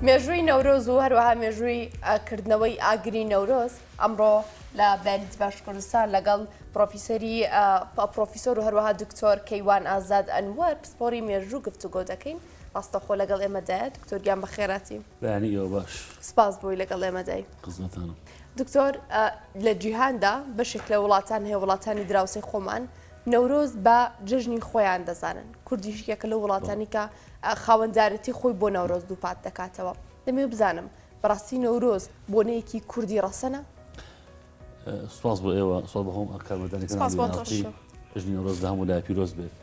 مێژووی نەورۆز و هەروەها مێژووی کردنەوەی ئاگری نەورۆز ئەمڕۆ لە بەریت باشکوردستان لەگەڵ پرۆفیسۆر و هەروەها دکتۆر کەیوان ئازاد ئەنوەر پسپۆری مێژوو گفتوگۆ دەکەین. ڕاستەخۆ لەگەڵ ئێمەدایە دکتۆر گیان بەخێراتی. بەیانیەوە باش. سپاس بۆی لەگەڵ ئێمەدای. قزمەتانم. دکتۆر لە جیهاندا بەشێک لە وڵاتان هەیە وڵاتانی دراوسەی خۆمان نەورۆز بە جژنی خۆیان دەزانن. کوردیش یەکە لە وڵاتانی کە خاوەندارەتی خۆی بۆ نەورۆز دووپات دەکاتەوە. دەمێ بزانم بەڕاستی نەورۆز بۆنەیەکی کوردی ڕەسەنە؟ سپاس بۆ ئێوە سڵ بەخۆم ئەکارمەدانەکەی ژنی نەورۆز هەموو لای پیرۆز بێت.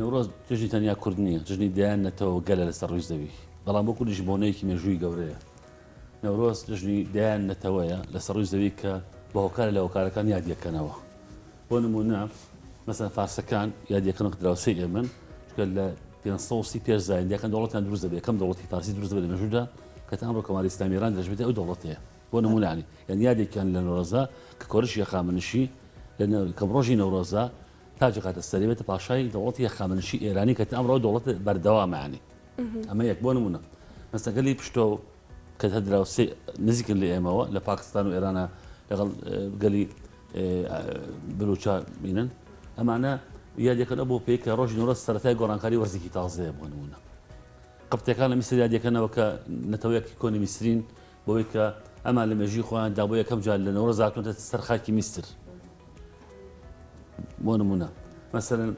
نەورۆز جژنی تەنیا کورد نییە، جژنی دایانەتەوە گەلە لەسەر ڕووی زەوی. بەڵام بۆ کوردیش بۆنەیەکی مێژووی گەورەیە. نەورۆز جژنی دایانەتەوەیە لەسەر ڕووی زەوی کە بە هۆکارە لە هۆکارەکان یادیەکەنەوە. بۆ نمونە مەسەن فارسەکان یادیەکەن دراوسەی ئێمن لە 530 پێش زایندەکان دەوڵەتیان دروست دەبێت یەکەم دەوڵەتی فارسی دروست دەبێت لە مێژوودا کە تا ئەمڕۆ کۆماری ئیسلامی ئێران دەژبێت ئەو دەوڵەتەیە. بۆ نمونانی یعنی یادێکیان لە نەورۆزە کە کۆرشی یەخامنشی کەم ڕۆژی نەورۆزە تاجەکاتە سەرێبێتە پاشای دەوڵەتی یەخامنشی ئێرانی کە تا ئەمڕۆ دەوڵەت بەردەوامەیانی. ئەمە یەک بۆ نمونە مەسەگەلی پشتۆ کە دراوسێ نزیکن لە ئێمەوە لە پاکستان و ئێرانە لەگەڵ گەلی بلوچا بینن ئەمانە یادەکەن بۆ پێی کە ڕۆژی نۆرۆز سەرەتای گۆڕانکاری وەرزێکی تازەیە بۆ نمونە. قبتەکان لە میسر یادەکەنەوە کە نەتەوەیەکی کۆنی میسرین بۆی کە ئەمان لە مێژووی خۆیان دا بۆ یەکەم جار لە نەورۆز هاتوونەتە سەر خاکی میسر. بۆ نمونە مەسەرەن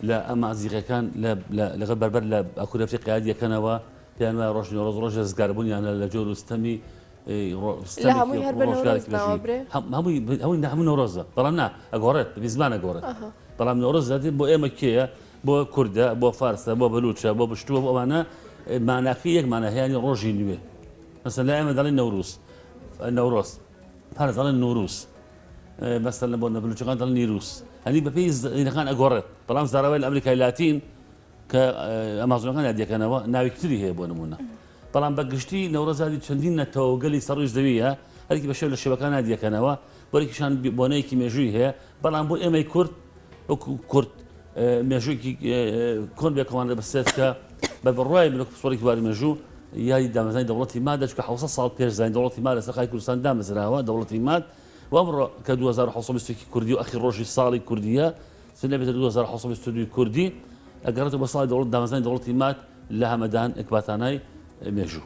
لە ئەمازیغەکان لەگەڵ بەربەر لە ئەکوور ئەفریقیا یادەکەنەوە پێیان وایە ڕۆژی نۆرۆز ڕۆژە زگاربوونیان لە جۆر وستەمی هەمووی نەورۆزە بەڵام نا ئەگۆڕێت بزمان ئەگۆڕێت. بەڵام نەورۆز بۆ ئێمە کێیە بۆ کوردە بۆ فارسە بۆ بەلوچە بۆ بشتووە بۆ ئەمانە ماناخی یەکمانە هەیەی ڕۆژی نوێ. مەسەن لە ئێمە دەڵێن نەورۆز پارێز دەڵێن نوروز مەسەن بۆ بەلوچەکان دەڵێن نیروس هەنی بەپێی زینەکان ئەگۆڕێت. بەڵام زاراوای لە ئەمریکای لاتین کە ئەمازۆنەکان یادیەکەنەوە ناوێکتری هەیە بۆ نمونە. بەڵام بەگشتی نەورۆزادی چەندین نەتەوە گەلی سەڕووی زەویە هەرکی بە شێو لە شێوەکان یادیەکەنەوە بۆرێکیشان بۆنەیەکی مێژووی هەیە. بەڵام بۆ ئێمەی کورد مێژوویکی کۆن بێکەوان بەسێت کە بە بڕای بلۆک پسۆڕێکی واری مێژوو یادی دامەزانی دەوڵەتی مادە چکە 600 ساڵ پێش زین دەوڵەتی ماد لە سەرخای کوردستان دامەزراوە دەوڵەتی ماد و ئەمڕۆ کە 2620 کوردی و ئەخی ڕۆژی ساڵی کوردیە سنەبێتە 2622 کوردی ئەگەڕێتەوە بە ساڵی دەوڵەت دامەزانی دەوڵەتی ماد لە هەمەدان ئەکباتانای مێژوو.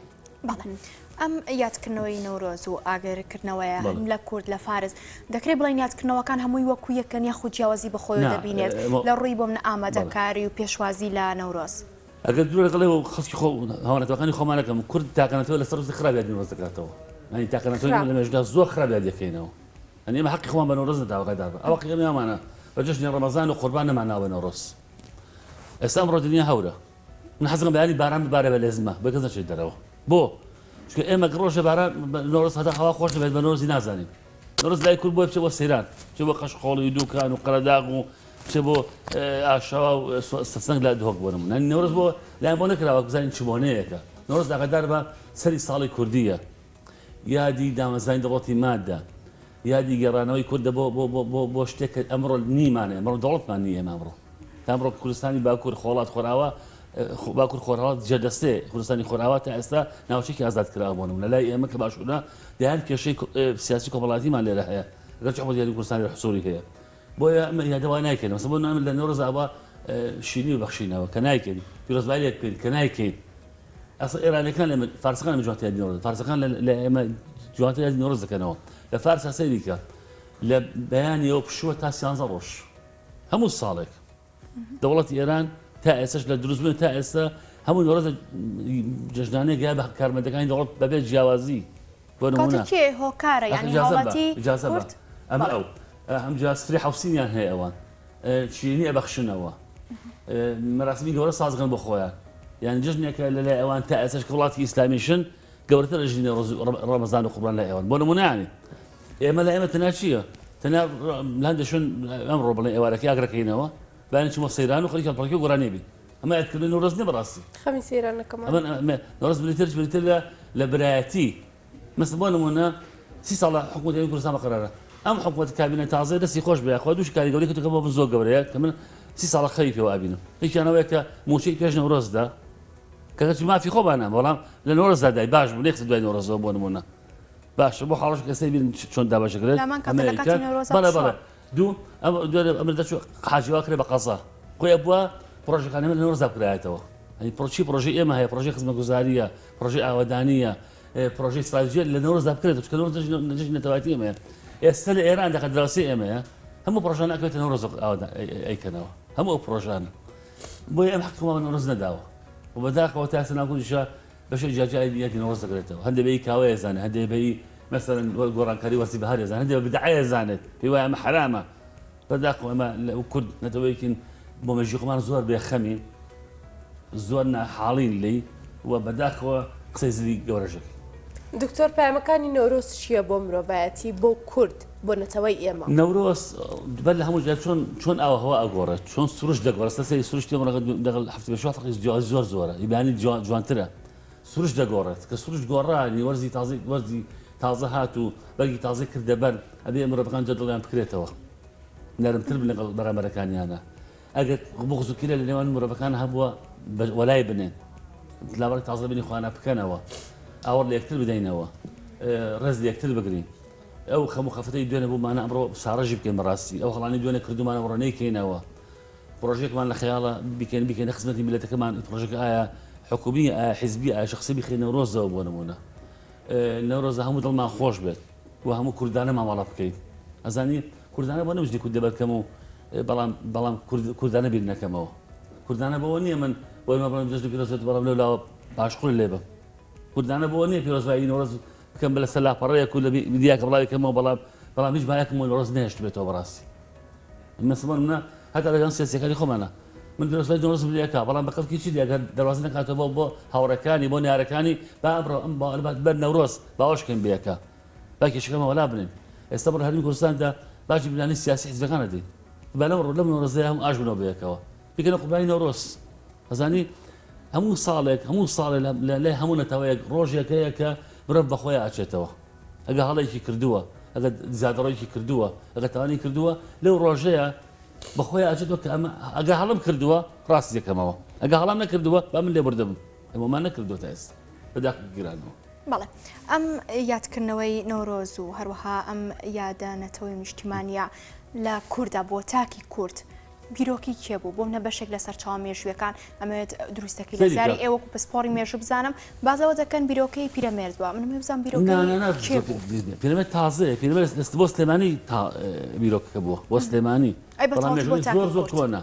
ئەم یادکردنەوەی نەورۆز و ئاگرکردنەوەیە لە کورد لە فارس دەکرێت بڵین یادکردنەوەکان هەمووی وەکو یەکەن یاخود جیاوازی بەخۆی دەبینێت لە ڕووی بۆ من ئامادەکاری و پێشوازی لە نەورۆز. ئەگەر دوور لەگەڵێەوە خەڵکی هاوانەتەوەکانی خۆمانەکەم کورد تاکەنەوە لە سەر خراپ یاد نەورۆز دەکاتەوە. ئەنی تاکەنەوە لە مێژوودا زۆر خراپ یاد دەکەینەوە. ئەنی ئێمە حەقی خۆمان بە نەورۆز نەداوەقەیدا ئەوە قیامەمانە بە جەژنی ڕەمەزان و قوربان نەماناوە نەورۆز. ئێستا ئەمڕۆ دنیا هەورە. من حەزم بەیانی باران ببارە بە لێزمە بۆ کەس نەچێت دەرەوە. بۆ چکە ئێمە ڕۆژە باران نۆرۆز هەتا هەوا خۆش دەبێت بە نۆرۆزی نازانین. نۆرۆز لای کورد بۆ بچێت بۆ سەیران چێ بۆ قەشقۆڵی دووکان و قەرەداغ و چێ بۆ ئاشاوا و سەسەنگ لە دهۆک بۆ نمونە. نۆرۆز بۆ لایەن بۆ نەکراوە بزانین چ بۆنەیەکە. نۆرۆز ئاگادار بە سەری ساڵی کوردیە. یادی دامەزانی دەوڵەتی مادە. یادی گەڕانەوەی کوردە بۆ شتێک کە ئەمڕۆ نیمانێ ئەمڕۆ دەوڵەتمان نییە ئەمڕۆ. تا ئەمڕۆ کوردستانی باکوور خۆڵات خۆراوە باکوور خۆراوات جێدەستێ کوردستانی خۆراوە تا ئێستا ناوچێکی ئازادکراوە بۆ نمونە لای ئێمە کە باشوورە دەیان کێشەی سیاسی کۆمەڵاتیمان لێرە هەیە ئەگەر چ یادی کوردستانی حسووری هەیە. بۆیە ئەمە یادەوای نایکەین مەسەڵەن بۆ نامن لە نۆرۆز ئاوا شیرینی و بەخشینەوە کە نایکەین پیرۆزباییەک بکەین کە نایکەین. ئەسڵ ئێرانیەکان لە فارسەکان لە جوانتر یادی نۆرۆز فارسەکان لە ئێمە جوانتر یادی نۆرۆز دەکەنەوە. لە فارس سەیری کە لە بەیانیەوە پشووە تا 13 ڕۆژ هەموو ساڵێک دەوڵەتی ئێران تا ئێستش لە دروستبوون تا ئێستا هەموو نۆرۆز جژنانەیە گیا بە کارمەندەکانی دەوڵەت بەبێت جیاوازی بۆ نمونە هۆکارە یعنی هاوڵاتی کورد ئەمە ئەو ئەم جاسفری حوسینیان هەیە ئەوان شیرینی ئەبەخشنەوە مەراسمی گەورە سازگەن بۆ خۆیان یعنی جژنێکە لەلای ئەوان تا ئێستش کە وڵاتی ئیسلامیشن گەورەتر لە ژینی ڕەمەزان و قوربان لای ئێوان بۆ نمونە یعنی ئێمە لە ئێمە تەنیا چییە؟ تەنیا لاندەشون ئەمڕۆ بڵێن ئێوارەکەی ئاگرەکەینەوە بانی چمە سەیران و خەریکە پڵکی و گۆرانێبی ئەمە یادکردنی نۆرۆز نییە بەڕاستی خەمی سەیرانەکەمان نۆرۆز بریتر لە برایەتی مەسڵ بۆ نمونە 30 ساڵ حکوومەتی کوردستان بەقەرارە ئەم حکوومەت کابینە تازە دەستی خۆش بێ خۆ دووش کاریگەوری کردوکە بۆ زۆر گەورەیە کە من 30 ساڵە خەری پێوە ئابینم یەکیانەوەیە کە موچەی پێش نەورۆزدا کەچی مافی خۆبانە بەڵام لە نۆرەزدا دای باش بوو نێکسە دوای نۆرەزەوە بۆ نمونە باشە بۆ حاڵش کەسەی بین چۆن داباشەکرێت بەڵێ دوو ئەمە دەچ حاجیوا کرێ بە قەزا خۆی بووە پرۆژەکانی لە نۆرەزدا بکرایەتەوە ئەنی پرۆچی پرۆژەی ئێمە هەیە پرۆژەی خزمەتگوزاریە پرۆژەی ئاوەدانیە پرۆژەی استراتیژیە لە نۆرەزدا بکرێت چکە نۆرەز نەجێ نەتەواتی ئێمەیە ئێستا لە ئێران دەکە دراوسی ئێمەیە هەموو پرۆژان ئەکەوێتە نۆرەز ئەیکەنەوە هەموو ئەو پرۆژانە بۆیە ئەم حکومەت نۆرەز نەداوە و بەداخەوە تا ئێستا ناگوتیشە بەشێک جاجای دیەتی نۆرەز دەکرێتەوە هەندێک بەی کاوەیە زانێت هەندێک بەی مثلا گۆڕانکاری وەرزی بەهارێ زانێت هەندێک بدعایە زانێت پێی وایە ئەمە حرامە بەداخەوە ئەمە لە کورد نەتەوەیەکین بۆ مەژی خۆمان زۆر بێخەمی زۆر ناحاڵین لی و بەداخەوە قسەی زلی گەورەژەکە دکتۆر پامەکانی نەورۆز چییە بۆ مرۆڤایەتی بۆ کورد بۆ نەتەوەی ئێمە نەورۆز بەر لە هەموو چۆن ئاوهەوا ئەگۆڕێت چۆن سروش دەگۆڕێت سەری سروشتی دەگەڵ هەفتی بە شواتەقی زۆر زۆرە ئیبانی جوانترە سروش دەگۆڕێت کە سروش گۆڕانی وەرزی تازە هات و بەرگی تازە کردە بەر ئەبێ مرۆڤەکان جەدڵیان بکرێتەوە نەرمتر بن لەگەڵ بەرامبەرەکانیانە ئەگەر بۆ خزوکیرە لە نێوان مرۆڤەکان هەبووە وەلای بنێن لابڕی تازە بنی خوانە بکەنەوە ئاوەڕ لە یەکتر بدەینەوە ڕێز لە یەکتر بگرین ئەو خەمو خەفتەی دوێنە بوومانە ئەمڕۆ ساڕەژی بکەین بەڕاستی ئەو هەڵانی دوێنە کردومانە ڕۆنەیکەینەوە پرۆژێکمان لە خەیاڵە بکەینە خزمەتی میلەتەکەمان پرۆژەکە ئایا حکومی ئایا حیزبی ئایا شخصی بخێنە نەورۆزەوە بۆ نمونە نەورۆزە هەموو دڵمان خۆش بێت و هەموو کوردانە مامەڵە بکەین ئەزانی کوردانە بۆ نەوژدی کورد دەبەتکەم و بەڵام کوردانە بیر نەکەمەوە کوردانە بەوە نییە من بۆی مەبڵم جژ پیرۆزێت بەڵام لەولاوە باشقوڵ لێ بە کوردانە بۆ نییە پیرۆزایی نۆرۆز بکەم بە لە سەلاپەڕەیەک و لە دیاکە بڵاوێکەمەوە بەڵام هیچ باەکەم نۆرۆز نهێشت بێتەوە بەڕاستی مسلمان منە هەتا لەگەڵ سیاسیەکانی خۆمانە من پیرۆزای نۆرۆز بلیەکە بەڵام بە قەڵکی چی دیاگەر دەواازە نکاتەوە بۆ هاوڕەکانی بۆ نیارەکانی با ئەمڕۆ ئەم بەر نەورۆز باوەشکەین بێکە با کێشەکەمە وەلا بنین ئێستا بڕ هەرمی کوردستاندا باجی بلانی سیاسی حیزبەکانە دەین لەم نۆرۆزەیە هەموو ئاژ بنەوە بێکەوە بکەنە قوربانی نەورۆز ئەزانی هەموو ساڵێک لای هەموو نەتەوەیەک ڕۆژێکەیە کە مرۆڤ بەخۆی ئاچێتەوە ئەگە هەڵێکی کردووە ئەگە زیادڕۆیکی کردووە ئەگە تاوانی کردووە لەو ڕۆژەیە بەخۆی ئاچێتەوە کە ئەگە هەڵم کردووە ڕاستی دەکەمەوە ئەگە هەڵام نەکردووە با من لێ بردەبم ئەمەمان نەکردووە تا ئێستا بەداخ گیرانەوە بەڵێ ئەم یادکردنەوەی نۆرۆز و هەروەها ئەم یادانەتەوەی نیشتیمانیە لە کووردا بۆ تاکی کورد بیرۆکی کێ بوو بۆم نە بەشێک لەسەر چاو مێژویەکان ئەمەوێت دروستەکەی لە زاری ئێوەکو پسپۆری مێژوو بزانم بازەوە دەکەن بیرۆکەی پیرەمێردووە من بزانم بیرۆکی پیرەمێرد تازەیە پیرەمێرد بۆ سلێمانی بیرۆکەکە بووە بۆ سلێمانی زۆر زۆر کۆنا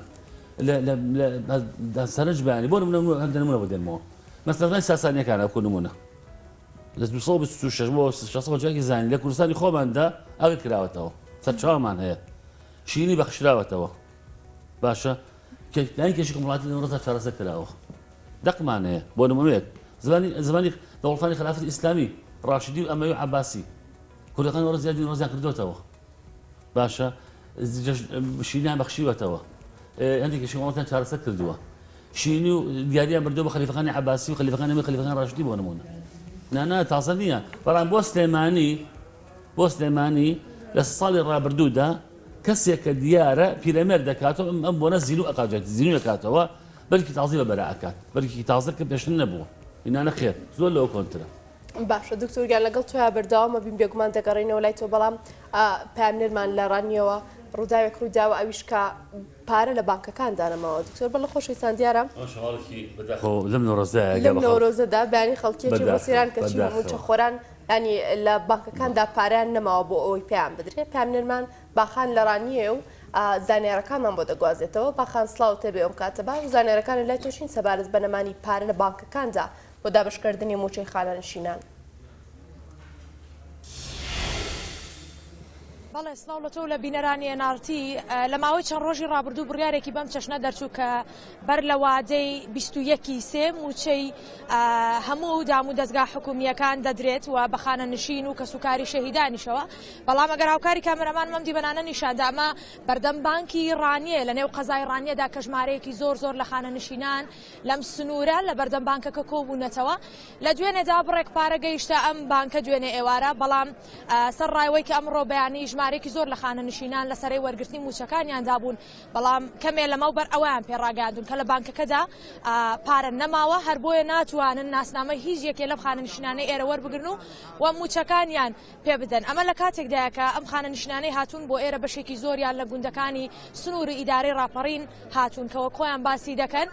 سەرنج بەیانی بۆ هەندە نمونە بۆ دێنمەوە مەسەڵەن ساسانیەکانە بکۆ نمونە لە 26 بۆ 600 جاکی زانی لە کوردستانی خۆماندا ئەوێ کراوەتەوە سەرچاومان هەیە شینی بەخشراوەتەوە باشە کەیان کێشی وڵاتی نەورۆزە چارەسەر کراوە دەقمان هەیە بۆ نمونەیەک زمانی دەوڵەتانی خلافەتی ئیسلامی ڕاشیدی و ئەمەوی عەباسی کوردەکان وەرە زیادی نۆرۆزیان کردوێتەوە باشە شینیان بەخشیوەتەوە هەندێک کێشی وڵاتیان چارەسەر کردووە شینی و دیاریان بردووە بە خەلیفەکانی عەباسی و خەلیفەکان ڕاشیدی بۆ نمونە نانا تازە نییە بەڵام بۆ سلێمانی لە ساڵی ڕابردوودا کەسێکە دیارە پیرەمێرد دەکاتەوە ئەم بۆنە زیین و ئەقاجات زیین دەکاتەوە بەرکی تازی بە بەراعکات بەرکی تازە کە پێشتر نەبووە ئینانە خێر زۆر لەوە کۆنترە باشە دکتۆرگیان لەگەڵ تویا بەرداوامە بین بێگومان دەگەڕێنەوە لای تۆ بەڵام پامنێرمان لە ڕانیەوە ڕووداوێک ڕووداوە ئەویش کە پارە لە بانکەکان دانەمەوە دکتۆر بەڵە خۆشەویستان دیارە لەم نۆرۆزەدا بەیانی خەڵکیێکی بەسیران کە چی موچە خۆران ینی لە بانکەکاندا پاریان نەماوە بۆ ئەوەی پێیان بدرێ پامنێرمان باخان لە ڕانیە و زانیارەکانمان بۆ دەگوازێتەوە باخان سڵاو تێبێ ئەم کاتە باش زانیارەکان لای تۆشین سەبارەت بەنەمانی پارە لە بانکەکاندا بۆ دابشکردنی موچەی خانەنشینان. بەڵێ سڵاو لە تۆ لە بینەرانی NRT لە ماوەی چەند ڕۆژی ڕابردوو بڕیارێکی بەم چەشنە دەرچوو کە بەر لە وادەی 21 سێ موچەی هەموو دام و دەستگا حکومیەکان دەدرێت و بە خانەنشین و کەسوکاری شەهیدانیشەوە بەڵام ئەگەر هاوکاری کامێرەمان مەم دیبەنانە نیشاندا ئەمە بەردەم بانکی ڕانیە لە نێو قەزای ڕانیەدا کە ژمارەیەکی زۆر لە خانەنشینان لەم سنوورە لە بەردەم بانکەکە کۆبوونەتەوە لە دوێنێدا بڕێک پارە گەیشتە ئەم بانکە دوێنێ ئێوارە بەڵام سەر ڕایوەی کە ئەمڕۆ بەیانی ژمارێکی زۆر لە خانە نشینان لە سەرەی وەرگرتنی موچەکانیاندا بوون بەڵام کەمێ لەمە بەر ئەویان پێڕاگاندون کە لە بانکەکەدا پارە نەماوە هەر بۆیە ناتوانن ناسنامە هیچ یەکێ لەم خانە نیشنانەی ئێرە وەربگرن و موچەکانیان پێ بدەن ئەمە لە کاتێکدایە کە ئەم خانە نیشنانەی هاتوون بۆ ئێرە بەشێکی زۆریان لە گوندەکانی سنووری ئیدارەی ڕاپەڕین هاتوون کەوە خۆیان باسی دەکەن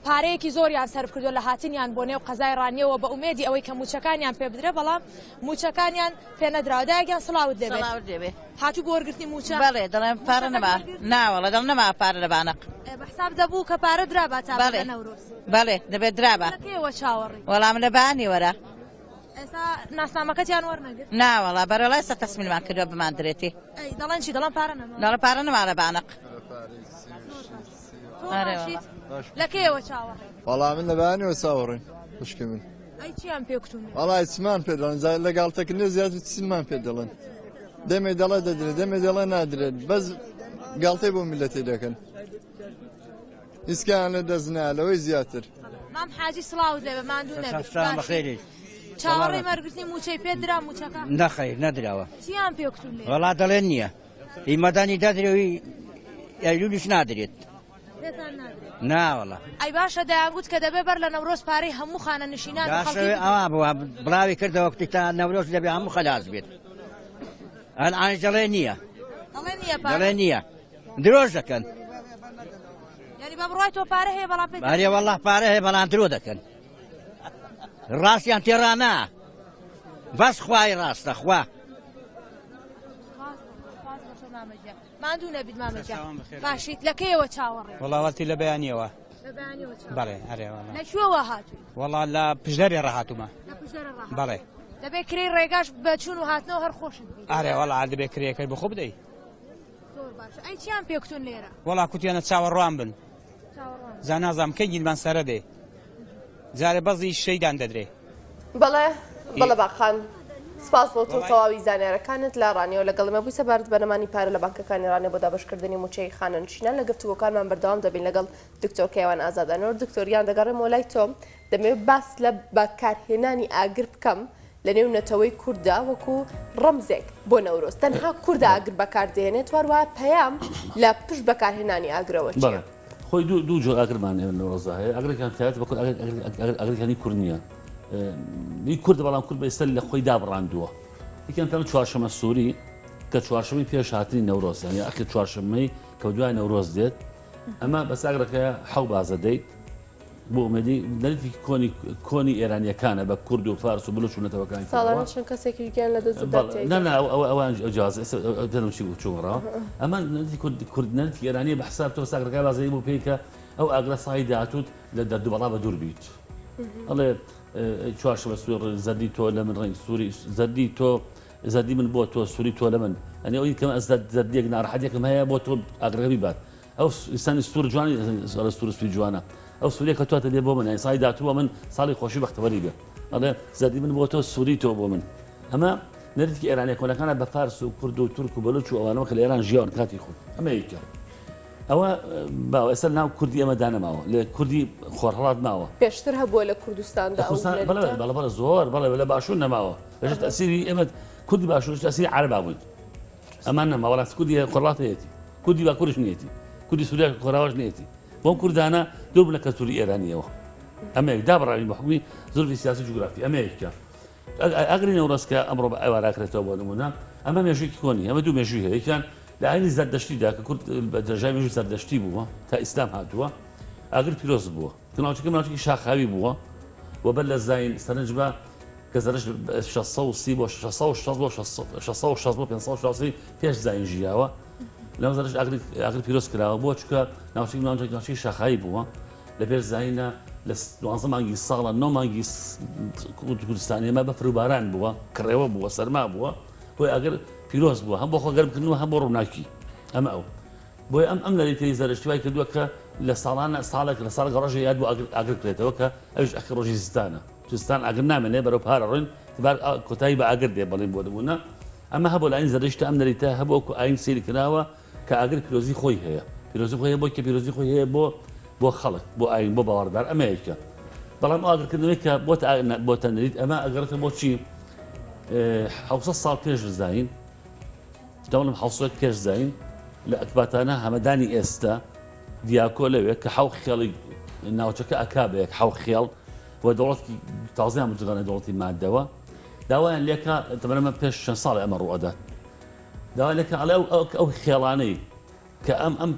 پارەیەکی زۆریان سەرف کردو لە هاتنیان بۆ نێو قەزای ڕانیەوە بە ئومێدی ئەوەی کە موچەکانیان پێ بدرێ بەڵام موچەکانیان پێ نەدراوە دایەکیان سڵاوت دەبێت هاتوو بۆ وەرگرتنی موچە بەڵێ دەڵێن پارە نەما ناوەڵە دڵ نەما پارە لە بانق بەحساب دەبوو کە پارە درابە تا نەورۆز بەڵێ دەبێت درابە کێوە چاوەڕی وەڵام لە بانی وەرە ئێستا ناسنامەکەتیان وەرنەگرت ناوەڵە بەرەڵای سە تەسمیلمان کردووە بمان درێتی دەڵێن چی دەڵێن پارە نەما دەڵێ پارە نەما لە بانق لە کێوە چاوەڕی وەڵام من لە بەیانیەوە چاوەڕێین خوشکی من ئەی چیان پێکتون وەڵای چمان پێ دەڵێن لەگاڵتەکردنی زیاتر چیمان پێ دەڵێن دەمێ دەڵێ دەدرێت دەمێ دەڵێ نادرێت بەس گاڵتەی بۆ میلەتی دەکەن هیچکیان لە دەستنا لەوەی زیاتر مام حاجی سڵاوت لێ بە ماندوو نەبێت چاوەڕێی وەرگرتنی موچەی پێ درا موچەکە نەخەیر نەدراوە چیان پێکتون لێ وەڵا دەڵێن نییە ئیمەدانی دەدرێوی ئەیلولیش نادرێت ناوەڵە ئەی باشە دەیانگوت کە دەبێ بەر لە نەورۆز پارەی هەموو خانە نشینان ئەوە بووە بڵاوی کردەوە وەکتی تا نەورۆز دەبێ هەموو خەلاص بێت ئەنج دەڵێ نییە دەڵێ نییە درۆژ دەکەن یعنی بە بڕای تۆ پارە هەیە بەڵام ئەرێ وەڵڵا پارە هەیە بەڵام درۆ دەکەن ڕاستیان تێڕانا بەس خوای ڕاستە خوا ماندوو نەبیت مامەجا باشیت لەکەیەوە چاوەڕێ وڵاوەتی لە بەیانیەوە بەڵێ لەکوێوە هاتووی وەڵا لە پژدەرێ ڕەهاتومە بەڵێ دەبێت کری ڕێگاش بەچوون و هاتنەوە هەر خۆشت ئارێ وەڵا دەبێت کرێەکەی بخۆ بدەیت ئەی چیان پێکتون لێرە وەڵا کوتیانە چاوەڕوان بن زان نازام کەی گیلمان سەرە دێ جارێ بەزی شەیدان دەدرێ بەڵێ باخان سپاس بۆ تۆ تەواوی زانیارەکانت لە ڕانیەوە لەگەڵمە بووی سەبارەت بەرنامانی پارە لە بانکەکانی ڕانێ بۆ دابشکردنی موچەی خانە نشینان لە گفتوگۆکانمان بەردەوام دەبین لەگەڵ دکتۆر کەیوان ئازادانەوە دکتۆریان دەگەڕێمەوە لای تۆ دەمەوێت باس لە بەکارهێنانی ئاگر بکەم لە نێو نەتەوەی کووردا وەکو ڕەمزێک بۆ نەورۆز تەنها کووردا ئاگر بەکاردێنێت وەروە پەیام لە پشت بەکارهێنانی ئاگرەوە چییە؟ خۆی دوو جۆر ئاگرمان نەورۆزە هەیە ئاگرێکیان تایەت بەکو ئاگرەکانی کورد نییە کورد بەڵام کورد بەئێستا لە خۆی دابڕاندووە یەکیان تەنها چوارشەمە سووری کە چوارشەمەی پێش هاتنی نەورۆز یعنی ئەخر چوارشەمەی کە دوای نەورۆز دێت ئەمە بەس ئاگرەکەیە حەو بازە دەیت بۆ ئومێدی نەریتی کۆنی ئێرانیەکانە بە کورد و فارس و بلوچ و نەتەوەکانی ساڵانە چەند کەسێکی گیان لە ئەوان جیازم چی چوەڕەوە ئەمە نەریتی ئێرانی بە حساب تۆ ساگرەکە بازەی بۆ پێی کە ئەو ئاگرە سای داهاتوت لە دەردوبەڵا بە دوور بیت ئەڵێ چوارشەمە سوور زەردی تۆ لە من ڕێنگ سووری زەردی تۆ زەردی من بۆ تۆ سووری تۆ لە من ئەنی ئەوی کەم زەردیەک ناڕەحەتێکم هەیە بۆ تۆ ئاگرەکە بیبات ئەو ئیسانی سوور جوانی سوور سوی جوانە ئەو سووریە کە تواتە لێ بۆ من سای داتووە من ساڵی خۆشی بەختەوەری بێ ئەڵێ زەردی من بۆ تۆ سووری تۆ بۆ من ئەمە نەریتی ئێرانیە کۆنەکانە بە فارس و کورد و تورک و بەلوچ و ئەوانەوە کە لە ئێران ژیان کاتی خۆ ئەمە یەکە ئەوە باوە ئێستا ناو کوردی ئەمە دانەماوە لە کوردی خۆرهەڵات ماوە پێشتر هەبووە لە کوردستاندا بەڵە زۆر بەڵێ لە باشوور نەماوە لەژێت تەسیری ئێمە کوردی باشوور تەسیری عەرەبا بووین ئەمان نەما وەڵات کوردی خۆرهەڵات هەیەتی کوردی باکوورش نیەتی کوردی سووریا خۆراوەش نیەتی بۆم کوردانە دوور بوون لە کەلتوری ئێرانیەوە ئەمە دابڕاوین بە حکمی زۆربی سیاسی جوگرافی ئەمە یەکە ئەگەری نەورۆزکە ئەمڕۆ بە ئەوەراکرێتەوە بۆ نمونە ئەمە مێژوویەکی کۆنی ئەمە دوو مێژووی هەیە یەکیان لە ئاینی زەردەشتیدا کە کورد بە دەرەژای مێژووی زەردەشتی بووە تا ئیسلام هاتووە ئاگر پیرۆز بووە کە ناوچەکەی شاخاوی بووە و بەر لە زاین سەرنج بە کە زەرش 630 بۆ 660 بۆ 560 پێش زاین ژیاوە لەم زەرش ئاگر پیرۆز کراوە بۆ چکە ناوچەی شاخایی بووە لە پێش زاینە لە 12 مانگی ساڵە 9 مانگی کوردستانی ئێمە بە فروباران بووە کڕێوە بووە سەرما بووە بۆی ئەگەر پیرۆز بووە هەم بۆ خۆگەرمکردنەوە هەم بۆ ڕووناکی ئەمە ئەو بۆی ئەم لەریتەی زەرشتیوای کردووە کە لە ساڵانە ساڵێک لە ساڵ ڕۆژێ یاد بۆ ئاگر کرێتەوە کە ئەوش ئەخر ڕۆژی زستانە زستان ئاگر نامێنێ بەرەو پارە ڕۆین کۆتایی بە ئاگر دێ بەڵێن بۆ دەبوونە ئەمە هەبوو لە ئاین زەرشتە ئەم لەریتە هەبوو وەکو ئاین سێری کراوە کە ئاگر پیرۆزی خۆی هەیە پیرۆزی خۆی بۆ کە پیرۆزی خۆی هەیە بۆ خەڵک بۆ ئاین بۆ باوەڕدار ئەمە یەکە بەڵام ئاگرکردنەوەی کە بۆ تەنریت ئەمە ئەگەڕێتە بۆ چی 700 ساڵ پێش زاین دەوڵم حوسێک پێش زین لە ئەکباتانە هەمەدانی ئێستا دیاکۆ لەوێت کە حەو خێڵی ناوچەکە ئەکابەیەک حەو خێڵ و دەوڵەتی تازیان بجگەنە دەوڵەتی مادەوە داوایان لێکە تەمەرەمە پێش چەند ساڵی ئەمە ڕوئەدات داوای لێکە ئەڵێ ئەو خێڵانەی کە ئەم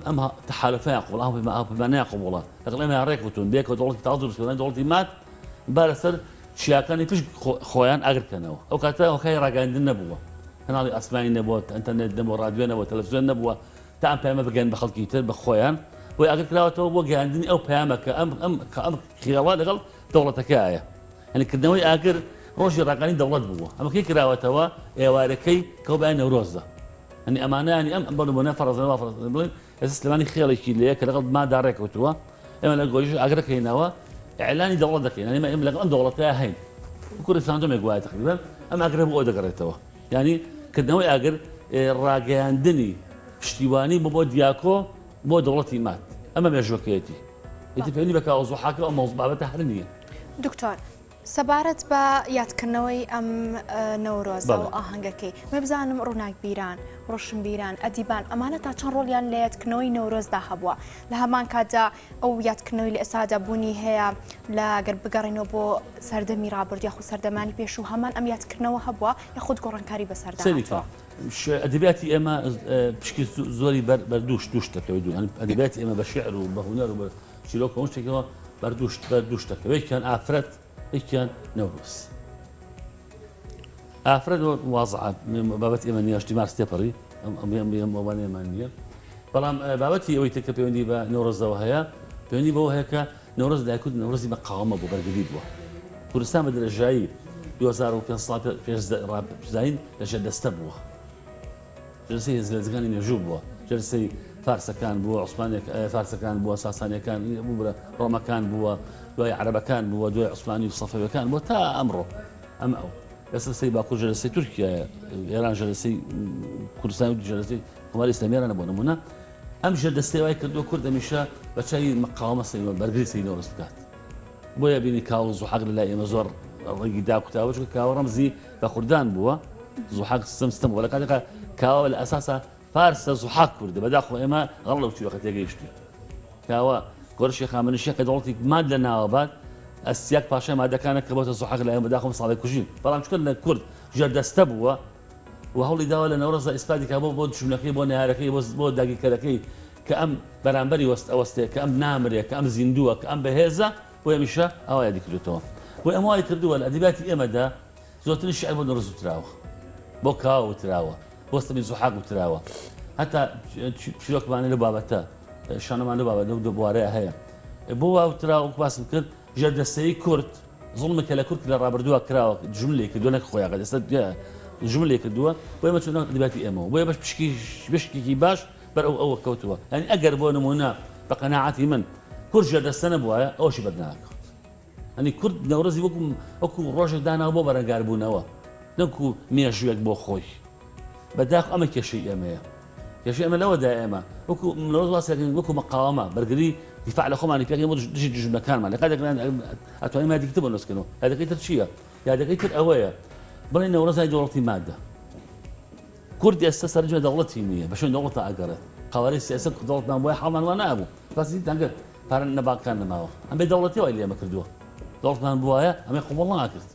تەحالفەیان قوڵ ئەوپەمانەیان قوڵە لەقڵێمیان ڕێک وتون بێکە دەوڵەتی تاز دروستکردن دەوڵەتی مات بارەسەر چیاکانی پشت خۆیان ئاگرکەنەوە ئەو کاتە هۆکای ڕاگەاندن نەبووە هەناڵی ئاسمانی نەبووە ئەنتەرنێت نەبووە ڕادیۆ نەبووە تەلەڤیزیۆن نەبووە تا ئەم پەیامە بگەن بە خەڵکی تر بە خۆیان بۆی ئاگر کراوەتەوە بۆ گەیاندنی ئەو پەیامە کە ئەم خێڵا لەگەڵ دەوڵەتەکەیە هەنیکردنەوەی ئاگر ڕۆژی ڕاگەانی دەوڵەت بووە ئەمەکەی کراوەتەوە ئێوارەکەی کەو بەیان نەورۆزە هەنی ئەمانەیانی ئەم بەڵبوونە فەرەزەوە بڵێن ئێستا سلێمانی خێڵێکی لەیە کە لەگەڵ مادا ڕێکەوتووە ئێمە لە گۆیژ ئاگرەکەینەوە ئیعلانی دەوڵەت دەکەین ئێمە لەگەڵ ئەم دەوڵەتەیە هەین کوردستان دۆمێک وایە تقریبا ئەم ئاگرە بۆ ئەو دەگەڕێتەوە یعنی کردنەوەی ئاگر ڕاگەیاندنی پشتیوانی بۆ دیاکۆ بۆ دەوڵەتی مات ئەمە مێژوەکەیەتی ئیتر پێویستی بە کاوەزوحاکە ئەو مەوزوع بابەتە هەر نییە دکتۆر سەبارەت بە یادکردنەوەی ئەم نەورۆزە و ئاهەنگەکەی مەبزانم ڕووناک بیران ڕۆشن بیران ئەدیبان ئەمانە تا چەند ڕۆڵیان لە یادکردنەوەی نەورۆزدا هەبووە لە هەمان کاتدا ئەو یادکردنەوەی لە ئێستادا بوونی هەیە لاگەر بگەڕێنەوە بۆ سەردەمی ڕابردووە خو سەردەمانی پێش و هەمان ئەم یادکردنەوە هەبووە یاخود گۆڕانکاری بەسەرداهاتوە ئەدەبیاتی ئێمە پشکی زۆری بەردووش دووش دەکەوێت دوو ئەدەبیاتی ئێمە بە شعر و بە هونەر و بە چیرۆکە هەموو شتێکەوە بەردووش دەکەوێت یەکیان ئافرەت یەکیان نەورۆز ئافرەت وازعە بابەت ئێمە نییە شتیمار ستێپەڕی ئەوانەیەمان نییە بەڵام بابەتی ئەوەی تێکە پەیوەندی بە نەورۆزەوە هەیە پەیوەندی بەوە هەیە کە نەورۆز دایکوت نەورۆزی مەقاومە بۆ بەرگری بووە کوردستان بە درێژایی 2500 ساڵ پێش زین لە شەردەستە بووە جلسەی هێزلێزەکانی مێژوو بووە جلسەی فارسەکان بووە عوسمانێک فارسەکان بووە ساسانیەکان بوو ڕۆمەکان بووە دوای عەرەبەکان بووە دوای عوسمانی و سەفەویەکان بووە تا ئەمڕۆ ئەمە ئەو ئێستا باکوور جلسەی تورکیایە ئێران جلسەی کوردستان و جلسەی حکومەتی ئیسلامیانە بۆ نمونە ئەم ژەردەستەی وای کردووە کورد هەمیشە بە چای مەقاومە سەیمە بەرگری سەی نەورۆز بکات بۆیە بینی کاوە زوحاق لەلای ئێمە زۆر ڕێگی داکوتاوە چونکە کاوە ڕەمزی بە کوردان بووە زوحاق سستەم بووە لە کاتێکە کاوە لە ئەساسا فارسە زوحاق کوردە بەداخۆ ئێمە غەڵ لەو چیوەکە تێگەیشتووی کاوە گۆرشی خامنشیە کە دەوڵەتی ماد لە ناوەبات ئەستیاک پاشای مادەکانە کە بۆتە زوحاق لە ئێمە بەداخۆم ساڵی کوژین بەڵام چکە لە کورد ژەردەستە بووە و هەوڵی داوە لە نەورۆزە ئیسپادی کا بۆ دژمنەکەی بۆ نارەکەی بۆ داگیرکەرەکەی کە ئەم بەرامبەری ئەوەستەیە کە ئەم نامرێت کە ئەم زیندووە کە ئەم بەهێزە بۆ هەمیشە ئەوە یادی کردوێتەوە بۆ ئەمە وای کردووە لە ئەدەبیاتی ئێمەدا زۆرتری شیعر بۆ نەورۆز وتراوە بۆ کاوە وتراوە بۆ ستەمی زوحاق وتراوە هەتا چیرۆکمانە لە بابەتە شانەمان لە بابەت دو بوارەیە هەیە بۆ وتراوە باسم کرد ژەردەستەی کورد زوڵمێکە لە کورد لە ڕابردووە کراوە جملێک کردووە نەک خۆیان ئێستا جملێک کردووە بۆ ئێمە چۆن ئەدەبیاتی ئێمەوە بۆیە بەش پشکێکی باش بەر ئەوە کەوتووە یعنی ئەگەر بۆ نمونە بە قەناعەتی من کورد ژەردەستە نەبووایە ئەوشی بەرناکەوت ئەنی کورد نەورۆزی وەکو ڕۆژێک داناوە بۆ بەرەنگاربوونەوە نەکو مێژوێک بۆ خۆی بەداخ ئەمە کێشەی ئێمەیە کێشەی ئەمە لەوەدا ئێمە وەکو نەورۆز واسەکەین وەکو مەقاومە بەرگری دیفاع لە خۆمانی پێکەین بۆ دژی دژمنەکانمان لە کاتێکمان ئەتوانین یادیکتر بۆ نووسکەنەوە یادەکەی تر چییە؟ یادەکەی تر ئەوەیە بڵێن نەورۆزای دەوڵەتی مادە کورد ئێستا سەرنجە دەوڵەتی نییە بە شوێن دەوڵەتە ئەگەڕێت قەوارەی سیاسەت دەوڵەتمان بۆیە حاڵمان وا نابوو ڕاستی دەنگە پارە نەباکان نەماوە ئەمێ دەوڵەتی وای لێمە کردووە دەوڵەتمان بووایە ئەمێ قوبوڵ ناکرد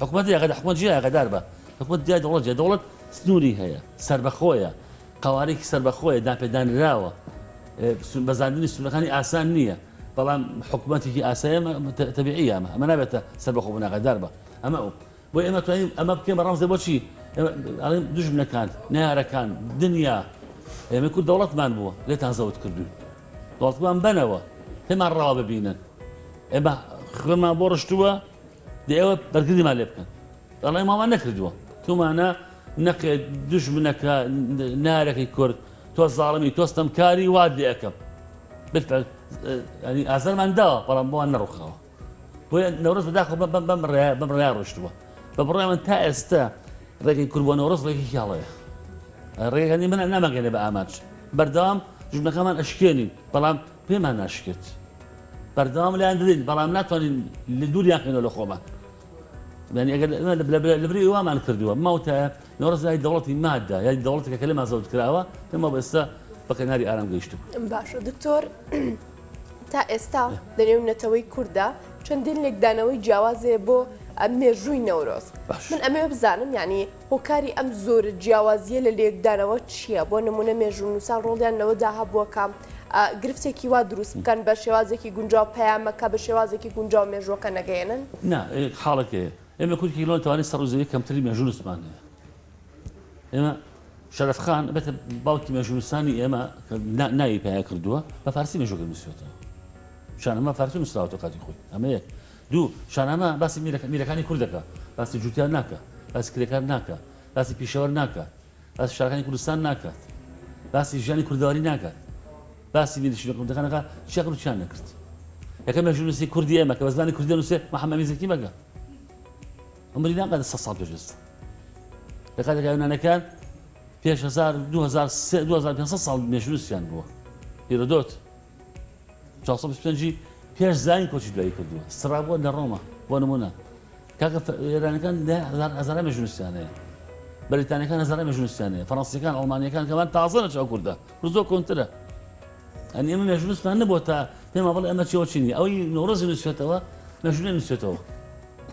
حکومەتی حکومەت جیا ئاگادار بە حکومەت جیا دەوڵەت سنووری هەیە سەربەخۆیە قەوارێکی سەربەخۆیە داپێدانراوە بەزاندنی سنوورەکانی ئاسان نییە بەڵام حکومەتێکی ئاسایە تەبیعیە ئەمە نابێتە سەربەخۆ بوون ئاگادار بە ئەمە ئەو بۆ ئێمە توانین ئەمە بکەین بە ڕەمزێ بۆچی دژمنەکان نارەکان دنیا ئێمە کورد دەوڵەتمان بووە لێتان زەوت کردوین دەوڵەتمان بنەوە پێمان ڕاوە ببینن ئێمە خوێنمان بۆ ڕشتووە ئێوە بەرگریمان لێ بکەن دەڵێ مامان نەکردووە تومانە نەقێ دژمنەکە نارەکەی کورد تۆ زاڵمی تۆستەمکاری وات لێ ئەەکەم بالفعل ئازارمان داوە بەڵام بۆوان نەڕووخاوە بۆیە نەورۆز بەداخۆ بەم ڕێیا ڕۆشتووە بە بڕای من تا ئێستا ڕێگەی کورد بۆ نەورۆز ڕێکی خیاڵەیە ڕێگەنی منە نامەگەنێ بە ئاماچ بەردەوام ژمنەکەمان ئەشکێنین بەڵام پێمان ناشکێت بەردەوام لایەن دەدەین بەڵام ناتوانین لە دووریان کەینەوە لە خۆمان يعني لبري وامان كردوا موتا نورز هاي دولتي ماده هاي دولتك كلمه زود كراوه ثم بس بكناري ارام قيشتو باشە دکتۆر تا ئێستا دەنێونەتەوەی کووردا چەندین لێکدانەوەی جیاوازێ بۆ مێژووی نەورۆز من ئەمێ بزانم یعنی هۆکاری ئەم زۆر جیاوازیە لە لێکدانەوە چییە بۆ نمونە مێژوو نووسان ڕۆڵیانەوەدا هەبووەکە گرفتێکی وا دروست بکەن بە شێوازێکی گونجاو پەیامەکە بە شێوازێکی گونجاو مێژوەکە نەگەێنن نا حاڵەکەیە ئێمە کورتی لۆن توانێت سەرۆزەوەی کەمتری مێژوو نووسمان هەیە ئێمە شەرەفخان بێتە باوکی مێژوونووسانی ئێمە ناوی پێیا کردووە بە فارسی مێژووکە نووسێتەوە شانەمە فارسی نووسراوەوە کاتی خۆی ئەمە یەک دوو شانەمە باسی میرەکانی کوردەکە باسی جوتیان ناکە باسی کرێکار ناکە باسی پیشەوەەر ناکات باسی شارەکانی کوردستان ناکات باسی ژیانی کوردەواری ناکات باسی میرشی کوردەکانەکە چیان کرد چیان نەکرد یەکەم مێژوونووسی کوردی ئێمە کە بە زمانی کوردی نووسێ محەممەد میرزەکی مەگە ئەمری ناقات 100 ساڵ پێشست لە کاتێک یونانەکان پێش 2500 ساڵ مێژوونووسیان بووە هێرۆدۆت 425 پێش زاین کۆچی دوایی کردووە سڕا بووە لە ڕۆما بۆ نمونە کاکە ئێرانەکان هەزارە مێژوونووسیان هەیە بەریتانیەکان هەزارە مێژوونووسیان هەیە فەڕەنسیەکان ئەڵمانیەکان کەمان تازە نەچاو کووردە زۆر کۆنترە ئەنی ئێمە مێژوونووسمان نەبووە تا پێمە بڵێ ئەمە چیەوە چینی ئەوەی نۆڕۆزی نووسێتەوە مێژوونێ نووسێتەوە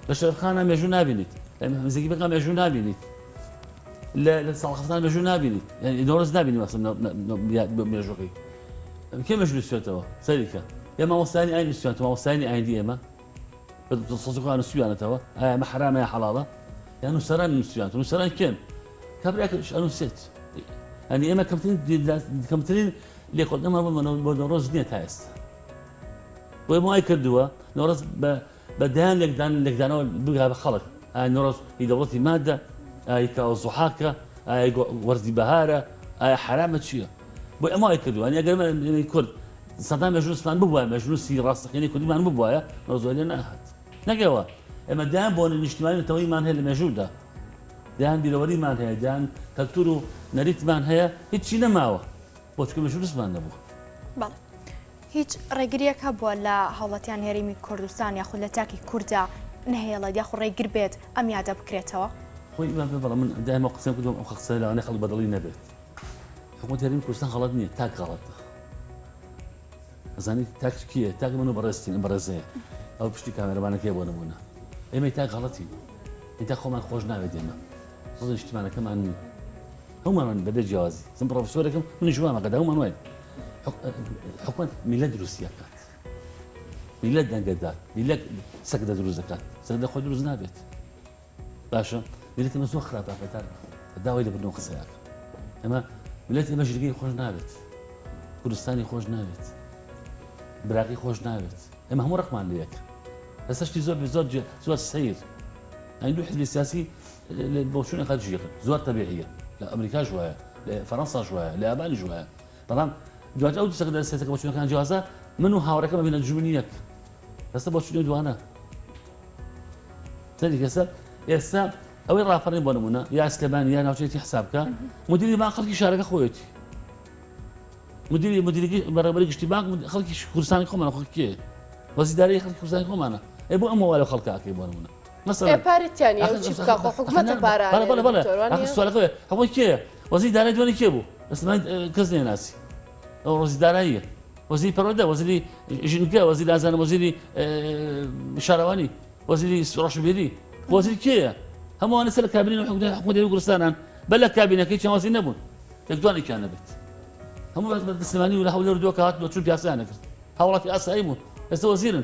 لە شەرەفخانە مێژوو نابینیت لە مزگی بەکان مێژوو نابینیت لە ساڵخستان مێژوو نابینیت نۆڕۆز نابینی مەسم مێژووەکەی کێ مێژوو نووسێتەوە سەریکە ئێمە مامۆستایانی ئاین نووسیانەوە مامۆستایانی ئایندی ئێمە سۆزەکان نووسیانەتەوە ئایا ئەمە حرامە یا حەڵاڵە یان نووسەران نووسیانەوە نووسەران کێن کابراکەش ئەنووسێت ئەنی ئێمە کەمترین لێکۆڵینەمان بۆ نۆڕۆز نییە تا ئێستا بۆ ئێمە وای کردووە نۆڕۆز بەدایان لێکدانەوە بگا بە خەڵک ئایا نۆڕۆز هی دەوڵەتی مادە ئایا کاوە زوحاکە ئایا وەرزی بەهارە ئایا حرامە چییە بۆ ئەمە وای کردووە ئەنی ئەگەر کورد سەدان مێژوونووسمان ببووە مێژوونووسی ڕاستەقینەی کوردیمان ببووایە نۆڕۆز لێ نەهات نەگەوە ئێمە دایان بۆ نیشتیمانیەتەوەیمان هەیە لە مێژوودا دایان بیرەوەریمان هەیە دایان کەلتور و نەریتمان هەیە هیچی نەماوە بۆ چکە مێژوونووسمان نەبووە بەڵێ هیچ ڕێگریەک هەبووە لە هەوڵەتیان هێرمی کوردستان یاخود لە تاکی کووردا نهێڵێت یاخود ڕێگر بێت ئەم یادە بکرێتەوە خۆی بەڵام من دایما قسەم کردوم ئەم قسە لەوانەیە خەڵک بەدڵی نەبێت حکوومەت هێرمی کوردستان غەڵەت نییە تاک غەڵەتە ئەزانی تاک کییە تاک من و بەڕێستین بەڕێزەیە ئەو پشتی کامێرەبانەکەی بۆ نمونە ئێمە تاک غەڵەتین ئیتا خۆمان خۆش ناوێت ئێمە سۆز نیشتیمانەکەمان نییە هەمومان بەبێ جیاوازی زم پرۆفسۆرێکم منی ژوامەکەدا هەمومان وایە حکومەت میلەت دروستی دەکات میلەت دەنگەدات میلەت سەگدە دروست دەکات سەگدە خۆی دروست نابێت باشە میلەت ئێمە زۆر خراپەکەتار داوای لەبردنەوە قسەیاکە ئەمە میلەت ئێمە ژرگەی خۆش نابێت کوردستانی خۆش نابێت براقی خۆش نابێت ئێمە هەموو ڕقمان لە یەک لەسەشتی زۆر سەیر ئەین دوو حزبی سیاسی بۆ چوونە خەرجیەکە زۆر تەبیعیە لە ئەمریکا ژوایە لە فەڕەنسا ژوایە لە یابانی ژوایە بەڵام دواتر ئەو سەگدە سیاسەکە بۆ چوونەکان جیازە من و هاوڕێکەمە بینە جوونی یەک ئێستا بۆ چوونی دوانە سەری ئێستا ئەوەی ڕاپەڕین بۆ نمونە یا ئەسکەبانی یا ناوچەیەتی حسابکە مدیری بانک خەڵکی شارەکە خۆیەتی مدیری بەڕێوەبەری گشتی بانک خەڵکی کوردستانی خۆمانە خۆکێ وەزیدارەی خەڵکی کوردستانی خۆمانە ئێ بۆ ئەمە وایە خەڵکاکەی بۆ نمونە مثلا پارێتیانی چی بکە حکوومەتە پارانە سوالەکە حکومەت کێیە وەزیدارەی دوانی کێ بوو ئەسمان کەس نێناسی ئەو ڕۆزیداراییە وەزیری پەروەردە وەزیری ژینگە وەزیری ئازانە وەزیری شارەوانی وەزیری ڕۆشنبیری وەزیری کێیە هەمووانە سەر کابینە حکومەتی کوردستانان بە لە کابینەکەی چەند وەزیر نەبوون یەکدوانێکیان نەبێت هەموو دەستەمانی و لە هەولێر دووە کات بۆ چوون پیاسیان نەکرد هاوڵاتی ئاسایی بوون ئێستا وەزیرن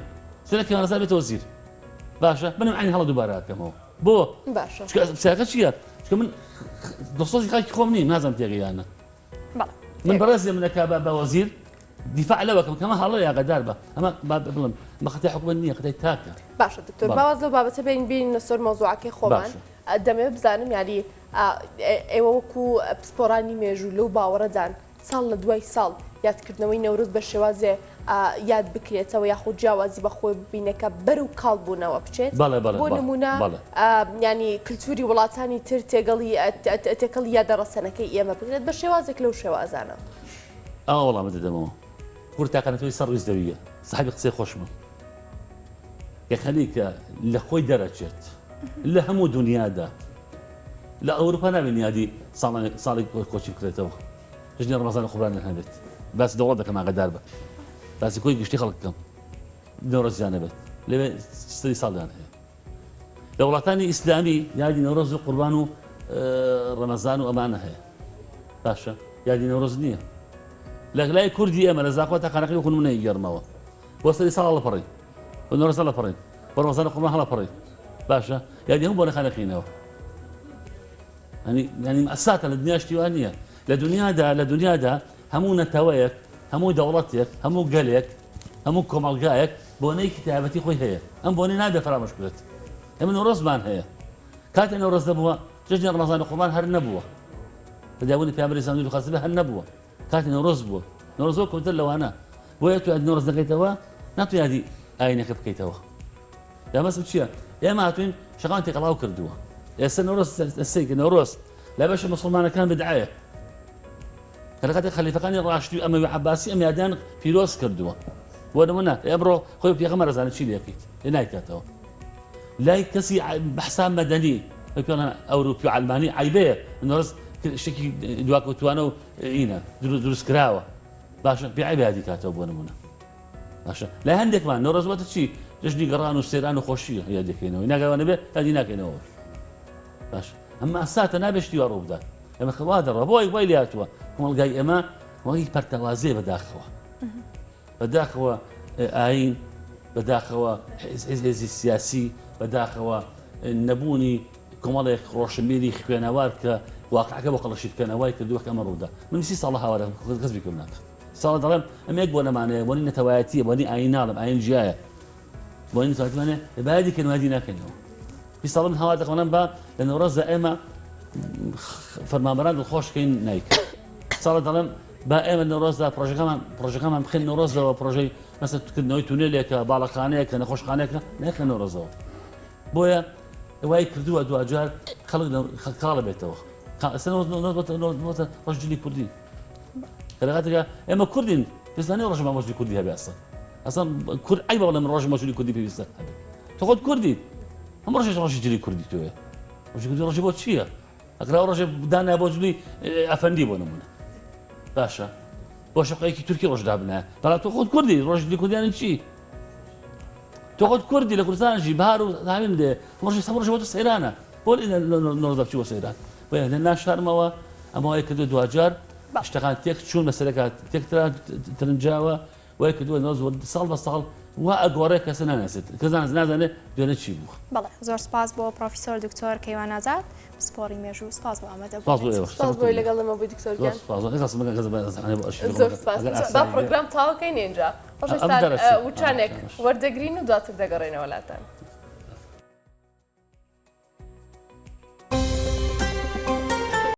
سێنەکە ڕزا بێتە وەزیر باشە بنم عین هەڵە دووبارە ئەکەمەوە بۆ پرسیاکە چییە چکە من دۆستۆزی خاکی خۆم نیم نازانم تێگەیانە من بەڕێزێ منەکە بە وەزیر دیفاع لەوەکەم کەمە هەڵە یاغەدار بە ئەمە بڵم بەخەتی حکومەت نییە خەتای تاکە باشە دکتۆر باواز لەو بابەتە بینین لەسەر مۆزوعەکەی خۆمان دەمەوێت بزانم یاری ئێوە وەکو پسپۆرانی مێژوو لەو باوەڕەدان ساڵ لە دوای ساڵ یادکردنەوەی نەورۆز بە شێوازێ یاد بکرێتەوە یاخود جیاوازی بەخۆی ببینەکە بەرەو کاڵبوونەوە بچێت بۆ نمونە ینی کللتوری وڵاتانی تر تێکەڵی یادەڕەسەنەکەی ئێمە بکرێت بە شێوازێک لەو شێوازانە ئەوە وەڵامە دەدەمەوە کورد تاقانەتەوەی سەر ڕووی زەویە ساحبی قسەی خۆشمە یەخەلی کە لە خۆی دەرەچێت لە هەموو دنیادا لە ئەوروپا نابێت یادی ساڵی کۆچی بکرێتەوە ژنی ڕەمەزانی قوربانیان هەبێت باسی دەوڵەت دەکەم ئاگادار بە باسی کۆی گشتی خەڵک بکەم نەورۆزیان نەبێت لەوێ سەری ساڵیان هەیە لە وڵاتانی ئیسلامی یادی نەورۆز و قوربان و ڕەمەزان و ئەمانە هەیە باشە یادی نەورۆز نییە لە لای کوردی ئێمە لە زاخۆ تاقانەکەی وەکو نمونەی گەڕمەوە بۆ سەری ساڵ هەڵەپەڕین بۆ نەورۆز هەڵەپەڕین بۆ ڕەمەزان و قوربان هەڵەپەڕین باشە یادی هەموو بۆ نەخانەقینەوە ینی ئەساتە لە دنیاشتی وان نییە لە دنیادا هەموو نەتەوەیەک هەموو دەوڵەتێک هەموو گەلێک هەموو کۆمەڵگایەک بۆنەی کتابەتی خۆی هەیە ئەم بۆنەی نابێ فرامۆش بێت ئێمە نەورۆزمان هەیە کاتێ نەورۆز دەبووە ژنی ڕەمەزان و قوربان هەر نەبووە بەداوری پێغەمبەری زانوی خاصبە هەر نەبووە کاتێ نەورۆز بووە نەورۆزەوە کەوتە لەوانە بۆیە تو یادی نەورۆز دەکەیتەوە ناتوانێت یادی ئاینەکە بکەیتەوە دامەسم چییە ئێمە هاتوین شەقان تێکەڵاو کردووە ئێستا نەورۆز ئەسەیکە نەورۆز لە بەشە موسڵمانەکان بدعایە کە لە کاتی خەلیفەکانی ڕاشتی و ئەمەوی عەباسی ئەم یادیان پیرۆز کردووە بۆ نمونە ئێمڕۆ خۆی پێغەمبەر ئەزانێت چی لێ بکەیت لێ نایکاتەوە لای کەسی بەحسا مەدەنی پێڵەن ئەوروپی و ئەڵمانی عیبەیە نەورۆز شتێکی دواکەوتوانە و ئینە دروست کراوە باشە بێعیبە یادی کاتەوە بۆ نمونە باشە لای هەندێکمان نەورۆز واتە چی ژنی گەڕان و سێران و خۆشیە یادەکەینەوە ناگەوانە بێ یادی ناکەینەوە باشە ئەمە ئەساتە نابێت شتی ڕوو بدات ئەمە خوا دەڕە بۆی وای لێ هاتووە کۆمەڵگای ئێمە وەی پەرتەوازێ بەداخەوە ئاین بەداخەوە هێزی سیاسی بەداخەوە نەبوونی کۆمەڵێک ڕۆشنبیری خوێنەوار کە واقعەکە بۆ قەڵەشی بکەنەوەی کردووە ئەمە ڕوودا من 30 ساڵە هاوارە کەس بیکەم ناکە ساڵە دەڵێم ئەمەیەک بۆ نەمانەیە بۆنی نەتەوایەتیە بۆنی ئاین ناڵم ئاین ژیایە بۆنی نەتەوایەتمانێ بەبایەتی کەنوادی ناکەینەوە 20 ساڵم هاوا دەخۆنم بە لە نەورۆزە ئێمە فەرمانبەران دڵخۆشکەین نایکە ساڵە دەڵێم با ئێمە نەورۆزدا پرۆژەکەمان بخین نەورۆزەوە پرۆژەی مەسەلکردنەوەی تونێلێکە باڵەخانەیەکە نەخۆشخانەیەکە ناکە نەورۆزەوە بۆیە وای کردووە دوجار خەڵک بێتەوە ڕۆژجلی کوردی کەلەکاتێکە ئێمە کوردین پێستانی ڕۆژمان ڕۆژی کوردی هەبێ ئەسڵ کورد ئەی بەڵێ من ڕۆژ مەژولی کوردی پێویستە هەبێت تۆ خۆت کوردی هەم ڕۆژی جلی کوردی توێ ڕۆژی بۆ چییە؟ ئەکرا ڕۆژێ دانای بۆ جلی ئەفەندی بۆ نمونە باشە بۆ شەقەیەکی تورکی ڕۆژدا بنایە بەڵام تۆ خۆت کوردی ڕۆژی کوردیانی چی؟ تۆ خۆت کوردی لە کوردستانشی بەهار و هاوین دێ ڕۆژی سەم ڕۆژی بۆ تۆ سەیرانە بۆ نۆزە بچی بۆ سەیران بۆ هێندە ناشارمەوە ئەمەوەی کردو دوجار شتەکان تێک چوون بەسەرەکە تێکترا ترنجاوە وای کردووە نۆز ساڵ بە ساڵ وا ئەگۆڕێ کەسە نانێسێت کەزان نازانێت دوێنە چی بوو بەڵێ زۆر سپاس بۆ پرۆفیسۆر دکتۆر کەیوان ئازاد سپۆری مێژوو سپاس بۆ ئامادە سپاس بۆی لەگەڵمە بووی دکتۆرگیان با پرۆگرام تاوەکەین اینجا ڕۆژێ وچانێک وەردەگرین و دواتر دەگەڕێنەوە لاتان